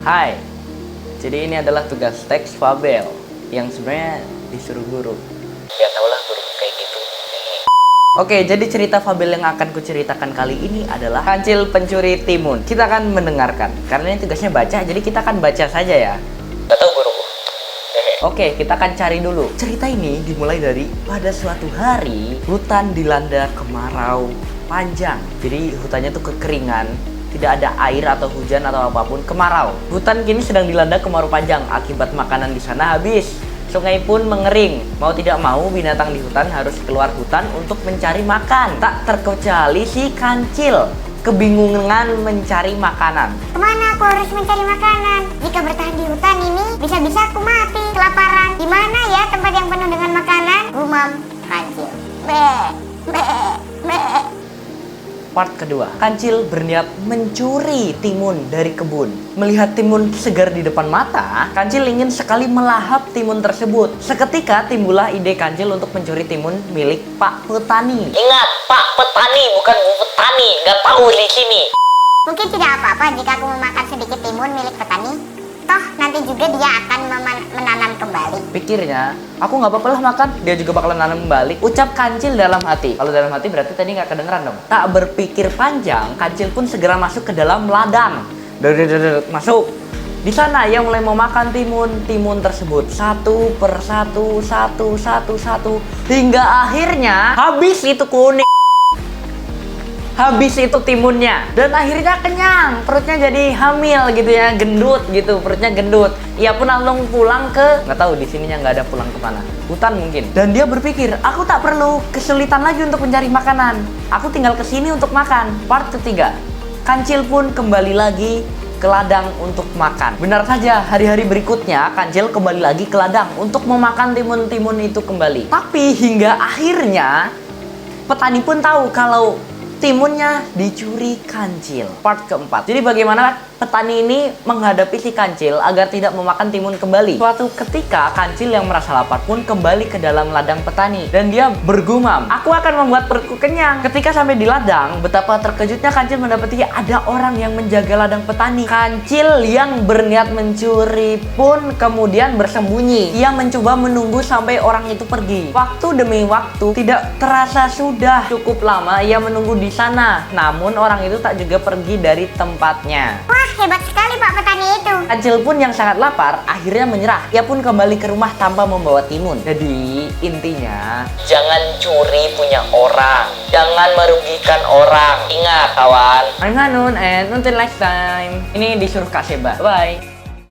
Hai, jadi ini adalah tugas teks fabel yang sebenarnya disuruh guru. Ya tau lah guru kayak gitu. Oke, jadi cerita fabel yang akan kuceritakan kali ini adalah Kancil Pencuri Timun. Kita akan mendengarkan, karena ini tugasnya baca, jadi kita akan baca saja ya. Gak tau guruku. Oke, kita akan cari dulu. Cerita ini dimulai dari pada suatu hari hutan dilanda kemarau panjang. Jadi hutannya tuh kekeringan, tidak ada air atau hujan atau apapun, kemarau. Hutan kini sedang dilanda kemarau panjang akibat makanan di sana habis. Sungai pun mengering. Mau tidak mau binatang di hutan harus keluar hutan untuk mencari makan. Tak terkecuali si Kancil, kebingungan mencari makanan. Kemana aku harus mencari makanan? Jika bertahan di hutan ini, bisa-bisa aku mati kelaparan. Di mana ya tempat yang penuh dengan makanan? Gumam Kancil. Part kedua, Kancil berniat mencuri timun dari kebun. Melihat timun segar di depan mata, Kancil ingin sekali melahap timun tersebut. Seketika timbullah ide Kancil untuk mencuri timun milik Pak Petani. Ingat, Pak Petani, bukan Bu Petani. Nggak tahu di sini. Mungkin tidak apa-apa jika aku memakan sedikit timun milik petani. Toh nanti juga dia akan menanam kembali. Pikirnya, aku nggak apa-apa lah makan, dia juga bakalan nanam kembali. Ucap Kancil dalam hati. Kalau dalam hati berarti tadi nggak kedengeran dong. Tak berpikir panjang, Kancil pun segera masuk ke dalam ladang. Masuk. Di sana ia mulai memakan timun tersebut satu persatu, satu, hingga akhirnya habis itu kuning. Habis itu timunnya, dan akhirnya kenyang, perutnya jadi hamil gitu ya, gendut gitu, perutnya gendut. Ia pun langsung pulang ke, nggak tahu di sininya nggak ada pulang kemana, hutan mungkin. Dan dia berpikir, aku tak perlu kesulitan lagi untuk mencari makanan, aku tinggal kesini untuk makan. Part ketiga, Kancil pun kembali lagi ke ladang untuk makan. Benar saja, hari-hari berikutnya Kancil kembali lagi ke ladang untuk memakan timun-timun itu kembali. Tapi hingga akhirnya petani pun tahu kalau timunnya dicuri Kancil. Part keempat. Jadi bagaimana petani ini menghadapi si Kancil agar tidak memakan timun kembali? Suatu ketika Kancil yang merasa lapar pun kembali ke dalam ladang petani dan dia bergumam, aku akan membuat perutku kenyang. Ketika sampai di ladang, betapa terkejutnya Kancil mendapati ada orang yang menjaga ladang petani. Kancil yang berniat mencuri pun kemudian bersembunyi. Ia mencoba menunggu sampai orang itu pergi. Waktu demi waktu tidak terasa sudah cukup lama ia menunggu di sana. Namun orang itu tak juga pergi dari tempatnya. Wah, hebat sekali Pak Petani itu. Kancil pun yang sangat lapar akhirnya menyerah. Ia pun kembali ke rumah tanpa membawa timun. Jadi intinya, jangan curi punya orang, jangan merugikan orang. Ingat kawan. I'm Hanun and until next time. Ini disuruh Kak Seba. Bye.